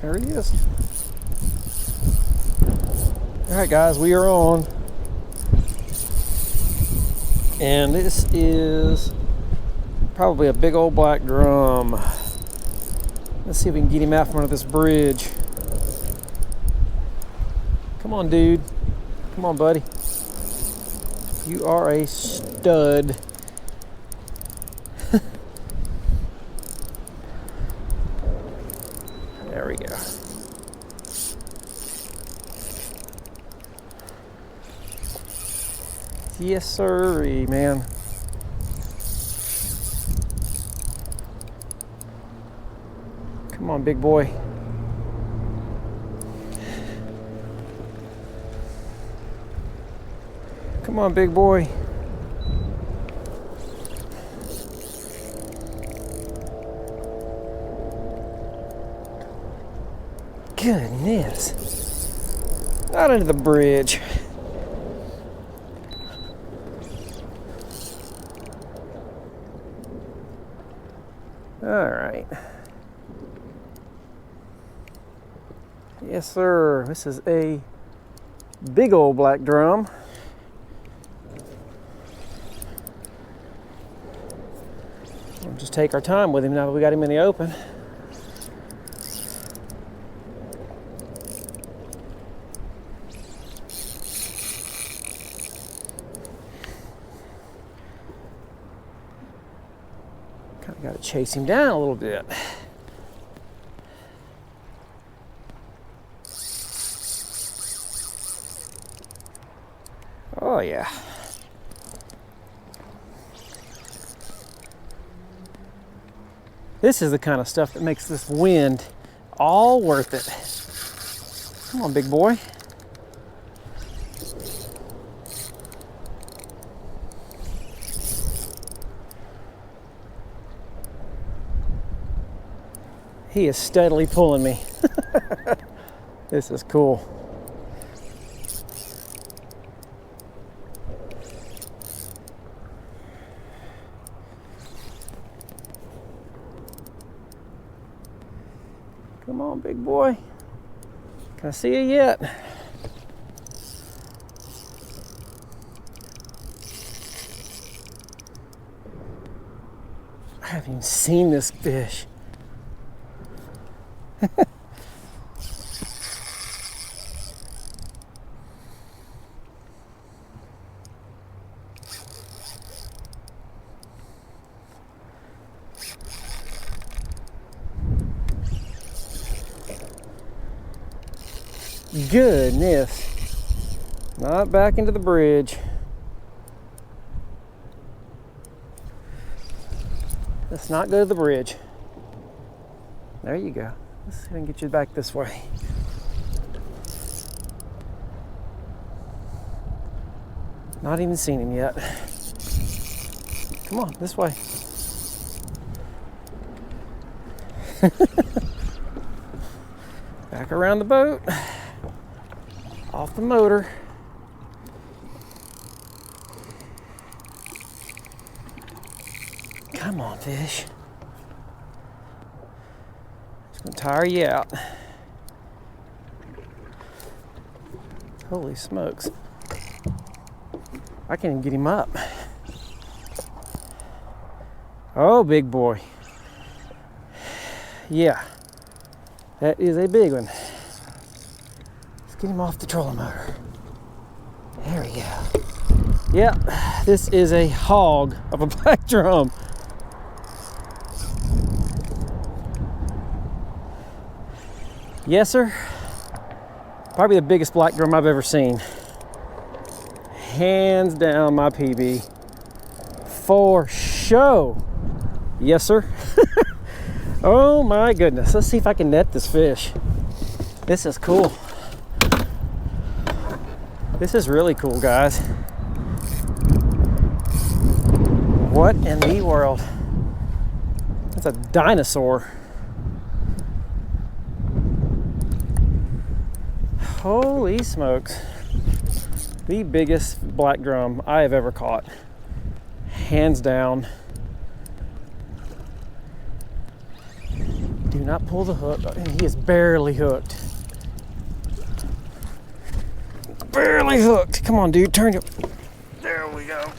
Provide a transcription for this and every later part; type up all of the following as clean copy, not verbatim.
There he is. All right, guys, we are on. And this is probably a big old black drum. Let's see if we can get him out from under this bridge. Come on, dude. Come on, buddy. You are a stud. There we go. Yes, sir, man. Come on, big boy. Come on, big boy. Goodness. Out into the bridge. All right. Yes, sir. This is a big old black drum. We'll just take our time with him now that we got him in the open. Kind of got to chase him down a little bit. Oh yeah. This is the kind of stuff that makes this wind all worth it. Come on, big boy. He is steadily pulling me. This is cool. Come on, big boy. Can I see you yet? I haven't even seen this fish. Goodness. Not back into the bridge. Let's not go to the bridge. There you go. Let's see if I can get you back this way. Not even seen him yet. Come on, this way. Back around the boat. Off the motor. Come on, fish. It's gonna tire you out. Holy smokes. I can't even get him up. Oh, big boy. Yeah, that is a big one. Let's get him off the trolling motor. There we go. Yep, this is a hog of a black drum. Yes, sir. Probably the biggest black drum I've ever seen. hands down my PB. For show. Yes, sir. Oh my goodness. Let's see if I can net this fish. This is cool. This is really cool, guys. What in the world? That's a dinosaur. Holy smokes. The biggest black drum I have ever caught. Hands down. Do not pull the hook. He is barely hooked. Barely hooked. Come on, dude. Turn your... There we go.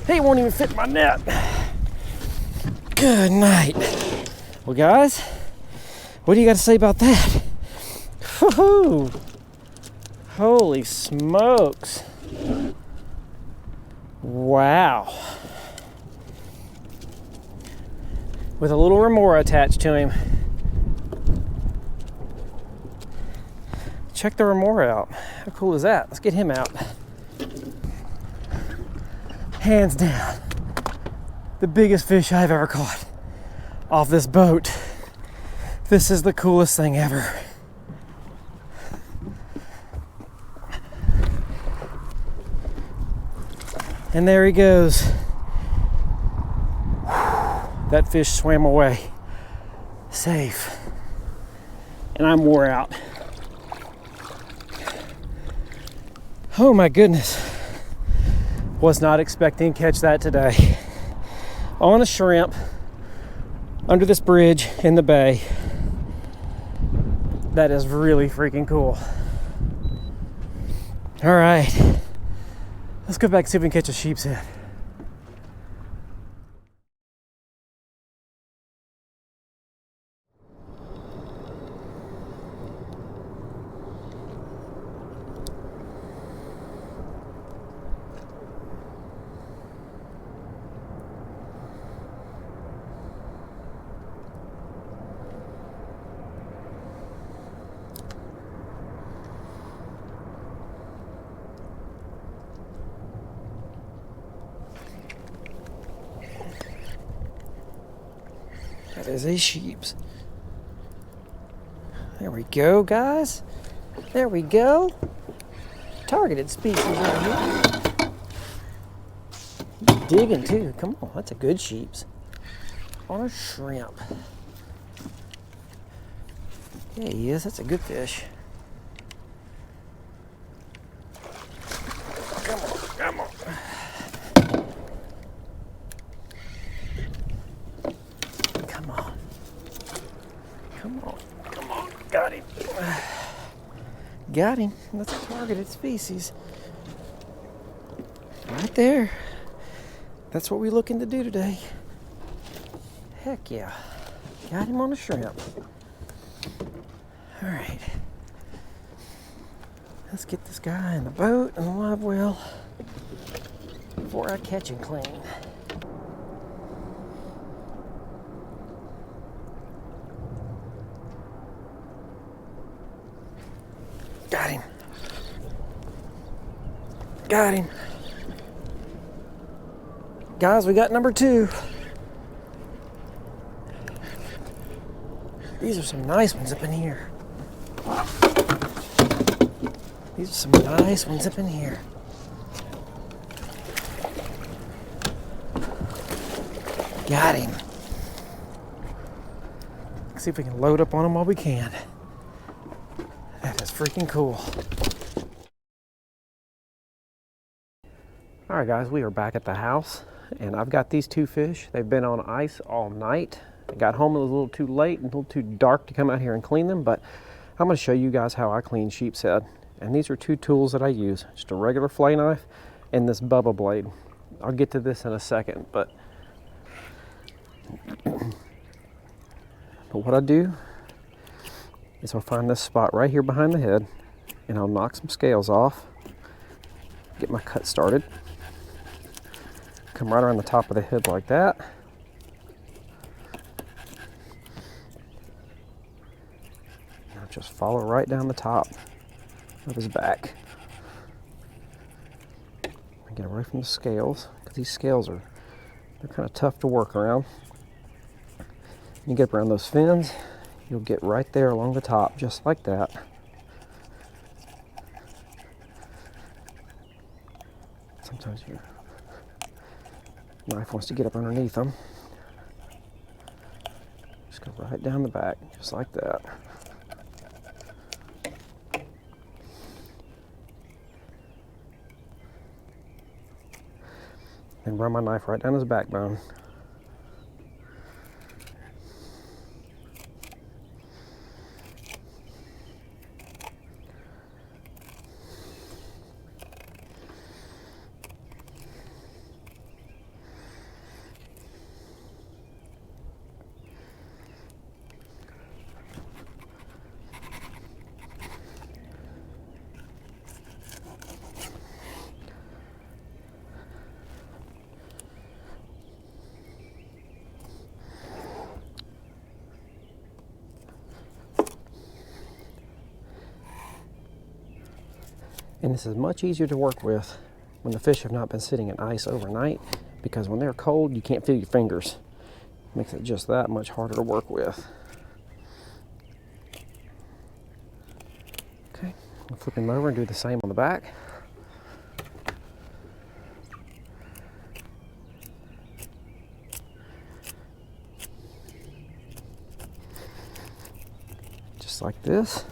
He won't even fit my net. Good night. Well, guys, what do you got to say about that? Woohoo! Holy smokes. Wow. With a little remora attached to him. Check the remora out. How cool is that? Let's get him out. Hands down, the biggest fish I've ever caught off this boat. This is the coolest thing ever. And there he goes. That fish swam away. Safe. And I'm wore out. Oh my goodness. Was not expecting to catch that today. On a shrimp, under this bridge in the bay. That is really freaking cool. All right. Let's go back and see if we can catch a sheepshead. That is a sheep's. There we go, guys. There we go. Targeted species right here. He's digging too. Come on, that's a good sheep's. On a shrimp. Yeah, he is. That's a good fish. Come on, come on. Come on. Come on. Come on. Got him. Got him. That's a targeted species. Right there. That's what we're looking to do today. Heck yeah. Got him on a shrimp. All right. Let's get this guy in the boat and the live well before I catch him clean. Got him. Got him. Guys, we got number 2. These are some nice ones up in here. These are some nice ones up in here. Got him. Let's see if we can load up on him while we can. That is freaking cool. All right, guys, we are back at the house, and I've got these 2 fish. They've been on ice all night. I got home, it was a little too late and a little too dark to come out here and clean them, but I'm going to show you guys how I clean sheepshead. And these are 2 tools that I use, just a regular fillet knife and this Bubba blade. I'll get to this in a second, but what I do is I'll find this spot right here behind the head, and I'll knock some scales off, get my cut started, come right around the top of the head like that. And I'll just follow right down the top of his back. Get away from the scales, because these scales they're kind of tough to work around. You get up around those fins, you'll get right there along the top, just like that. Sometimes your knife wants to get up underneath them. Just go right down the back, just like that. And run my knife right down his backbone. And this is much easier to work with when the fish have not been sitting in ice overnight, because when they're cold, you can't feel your fingers. It makes it just that much harder to work with. Okay, I'll flip him over and do the same on the back. Just like this.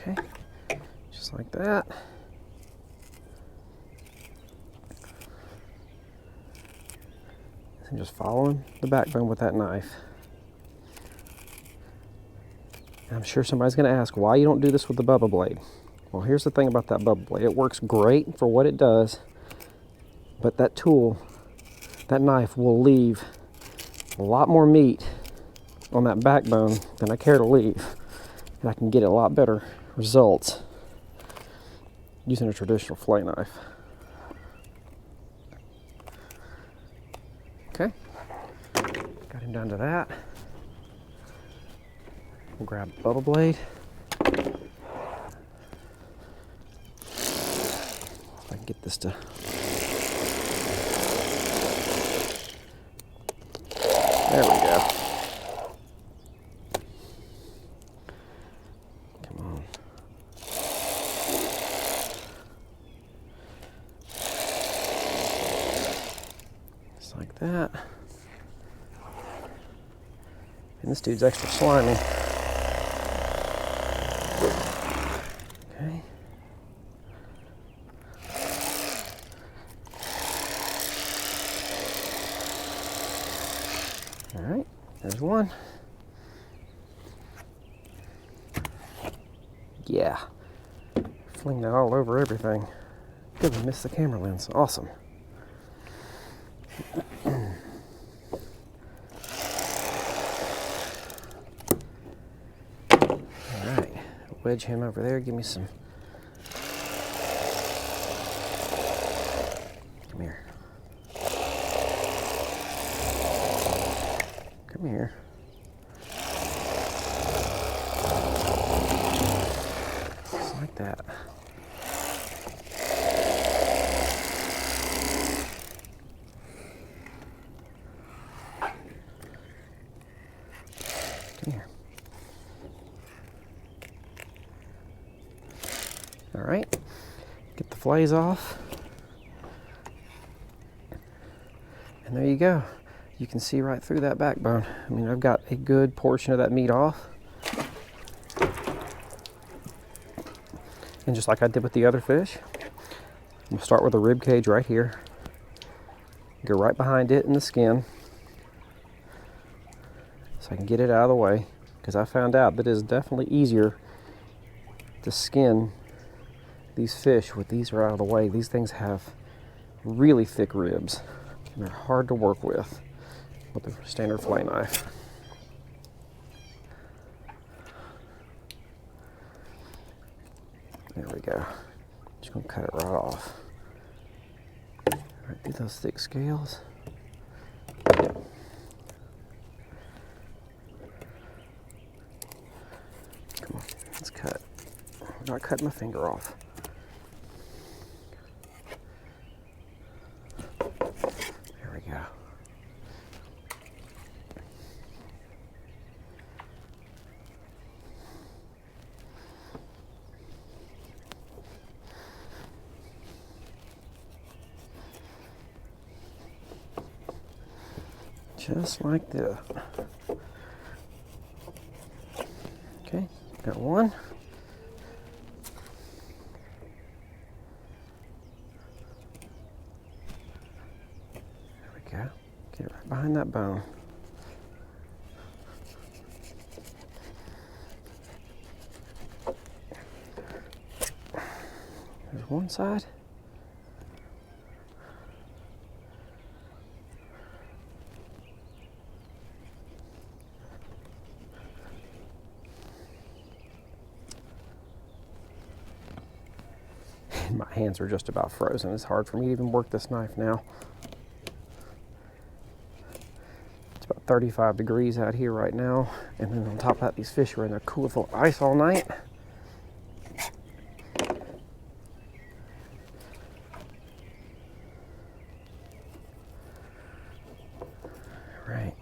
Okay, just like that. And just following the backbone with that knife. And I'm sure somebody's going to ask why you don't do this with the Bubba blade. Well, here's the thing about that Bubba blade. It works great for what it does, but that tool, that knife will leave a lot more meat on that backbone than I care to leave. And I can get a lot better results using a traditional fillet knife. Okay, got him down to that. We'll grab the Bubba blade. If I can get this to... There we go. Come on. Just like that. And this dude's extra slimy. Okay. All right, there's one. Yeah, fling that all over everything. Good, we missed the camera lens. Awesome. All right, wedge him over there. Give me some. Come here. Come here. Just like that. Come here. All right. Get the fillets off. And there you go. You can see right through that backbone. I mean, I've got a good portion of that meat off. And just like I did with the other fish, I'm gonna start with a rib cage right here. Go right behind it in the skin, so I can get it out of the way, because I found out that it is definitely easier to skin these fish with these are out of the way. These things have really thick ribs. And they're hard to work with the standard fillet knife. There we go. Just gonna cut it right off. Right through those thick scales. Come on, let's cut. I'm not cutting my finger off. There we go. Just like that. Okay, got one. There we go. Get it right behind that bone. There's one side. My hands are just about frozen. It's hard for me to even work this knife now. It's about 35 degrees out here right now. And then on top of that, these fish are in their cool full ice all night. Right.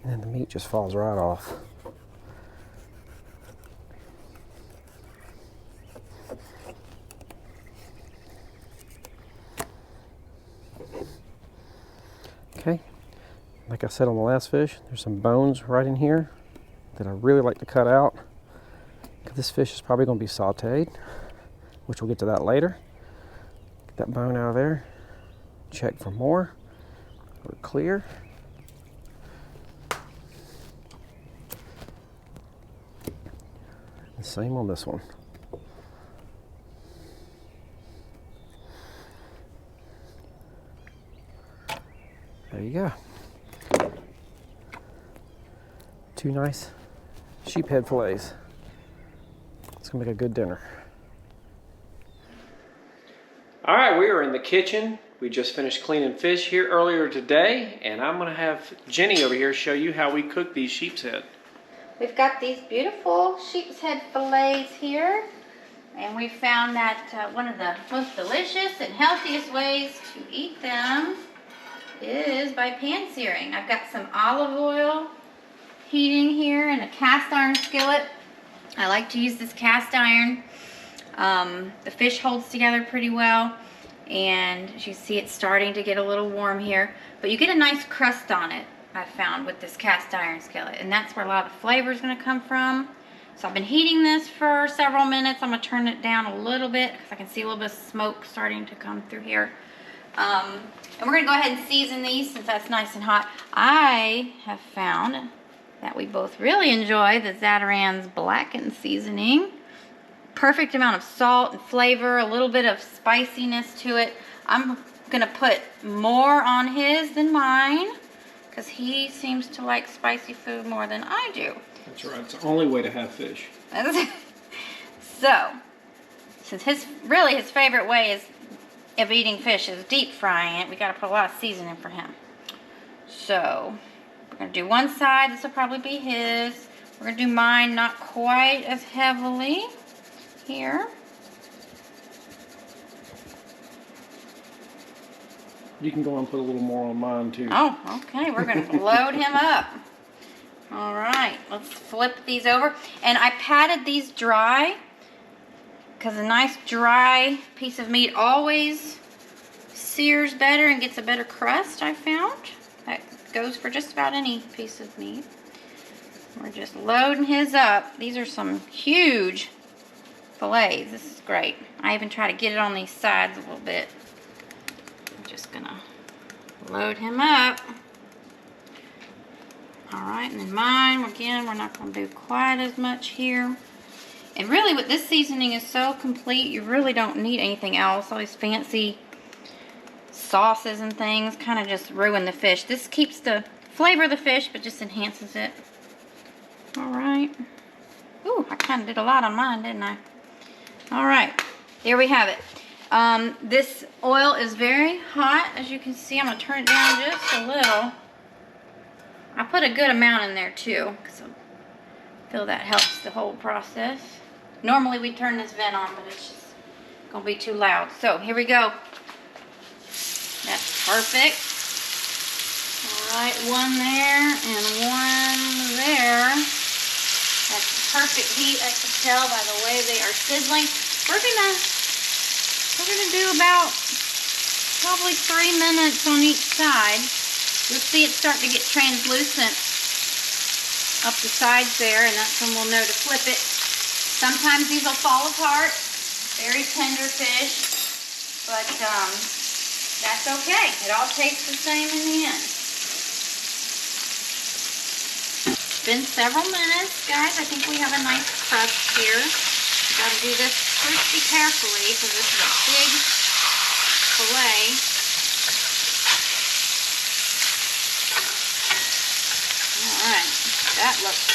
And then the meat just falls right off. Okay, like I said on the last fish, there's some bones right in here that I really like to cut out. This fish is probably going to be sauteed, which we'll get to that later. Get that bone out of there. Check for more. We're clear. The same on this one. There you go. Two nice sheephead fillets. It's gonna make a good dinner. All right, we are in the kitchen. We just finished cleaning fish here earlier today, and I'm gonna have Jenny over here show you how we cook these sheepshead. We've got these beautiful sheepshead fillets here, and we found that one of the most delicious and healthiest ways to eat them is by pan searing. I've got some olive oil heating here in a cast iron skillet. I like to use this cast iron. The fish holds together pretty well, and as you see, it's starting to get a little warm here, but you get a nice crust on it, I found, with this cast iron skillet, and that's where a lot of the flavor is going to come from. So I've been heating this for several minutes. I'm going to turn it down a little bit because I can see a little bit of smoke starting to come through here. And we're going to go ahead and season these since that's nice and hot. I have found that we both really enjoy the Zatarain's blackened seasoning. Perfect amount of salt and flavor, a little bit of spiciness to it. I'm going to put more on his than mine because he seems to like spicy food more than I do. That's right. It's the only way to have fish. So, since his favorite way of eating fish is deep frying it, we got to put a lot of seasoning for him. So, we're going to do one side. This will probably be his. We're going to do mine not quite as heavily here. You can go and put a little more on mine too. Oh, okay. We're going to load him up. All right. Let's flip these over. And I patted these dry because a nice dry piece of meat always sears better and gets a better crust, I found. That goes for just about any piece of meat. We're just loading his up. These are some huge fillets. This is great. I even try to get it on these sides a little bit. I'm just gonna load him up. All right, and then mine, again, we're not gonna do quite as much here. And really, with this seasoning is so complete, you really don't need anything else. All these fancy sauces and things kind of just ruin the fish. This keeps the flavor of the fish, but just enhances it. All right. Ooh, I kind of did a lot on mine, didn't I? All right, there we have it. This oil is very hot, as you can see. I'm gonna turn it down just a little. I put a good amount in there too, because I feel that helps the whole process. Normally we turn this vent on, but it's just gonna be too loud. So here we go. That's perfect. All right, one there and one there. That's the perfect heat. I can tell by the way they are sizzling. We're gonna do about probably 3 minutes on each side. You'll see it start to get translucent up the sides there, and that's when we'll know to flip it. Sometimes these will fall apart. Very tender fish, but that's okay. It all tastes the same in the end. It's been several minutes, guys. I think we have a nice crust here. Got to do this pretty carefully because this is a big fillet. Alright, that looks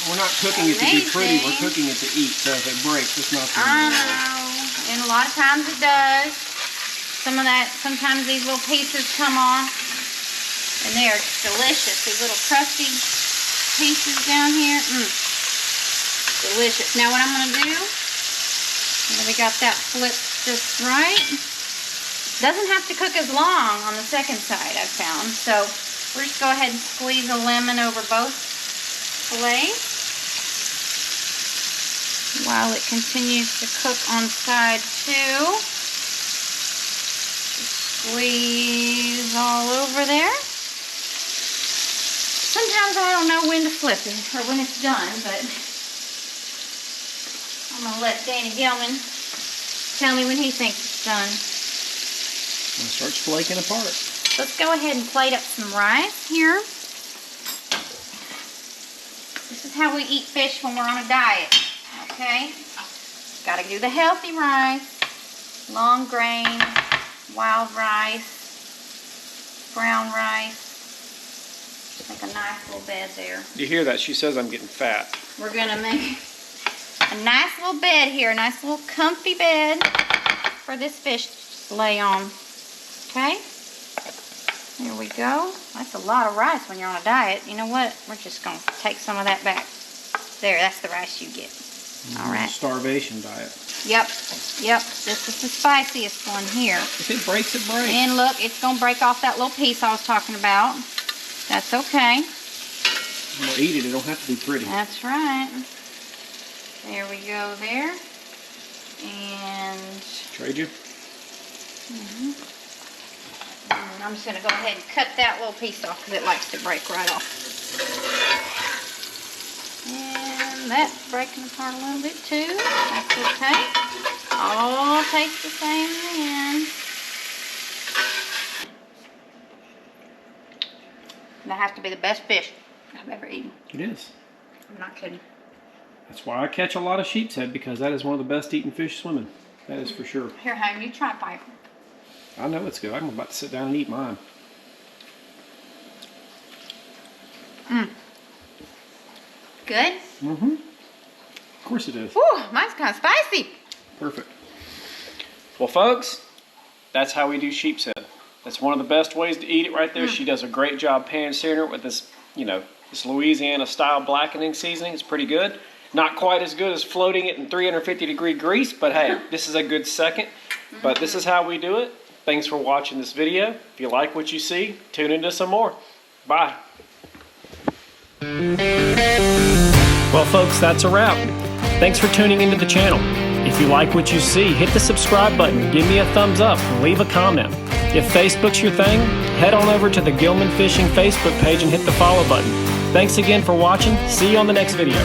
We're not cooking it to be pretty, we're cooking it to eat, so if it breaks, it's not the I know, and a lot of times it does. Sometimes these little pieces come off, and they are delicious. These little crusty pieces down here, delicious. Now what I'm going to do, we got that flipped just right. Doesn't have to cook as long on the second side, I've found, so we're just go ahead and squeeze a lemon over both fillets while it continues to cook on side 2. Squeeze all over there. Sometimes I don't know when to flip it or when it's done, but I'm going to let Danny Gilman tell me when he thinks it's done. It starts flaking apart. Let's go ahead and plate up some rice here. This is how we eat fish when we're on a diet, okay? Got to do the healthy rice, long grain, wild rice, brown rice. Make a nice little bed there. You hear that? She says I'm getting fat. We're going to make a nice little bed here, a nice little comfy bed for this fish to lay on. Okay? Here we go. That's a lot of rice when you're on a diet. You know what? We're just going to take some of that back. There, that's the rice you get. All right. Starvation diet. Yep. Yep. This is the spiciest one here. If it breaks, it breaks. And look, it's going to break off that little piece I was talking about. That's okay. We'll eat it. It don't have to be pretty. That's right. There we go there. And... Trade you? And I'm just going to go ahead and cut that little piece off because it likes to break right off. And that's breaking apart a little bit too. That's okay. All tastes the same in the end. That has to be the best fish I've ever eaten. It is. I'm not kidding. That's why I catch a lot of sheepshead, because that is one of the best eating fish swimming. That is for sure. Here, honey, you try Piper. I know it's good. I'm about to sit down and eat mine. Good? Mm-hmm. Of course it is. Ooh, mine's kind of spicy. Perfect. Well, folks, that's how we do sheepshead. That's one of the best ways to eat it right there. She does a great job pan-searing it with this, this Louisiana-style blackening seasoning. It's pretty good. Not quite as good as floating it in 350-degree grease, but hey, this is a good second. But this is how we do it. Thanks for watching this video. If you like what you see, tune into some more. Bye. Well, folks, that's a wrap. Thanks for tuning into the channel. If you like what you see, hit the subscribe button, give me a thumbs up, and leave a comment. If Facebook's your thing, head on over to the Gilman Fishing Facebook page and hit the follow button. Thanks again for watching. See you on the next video.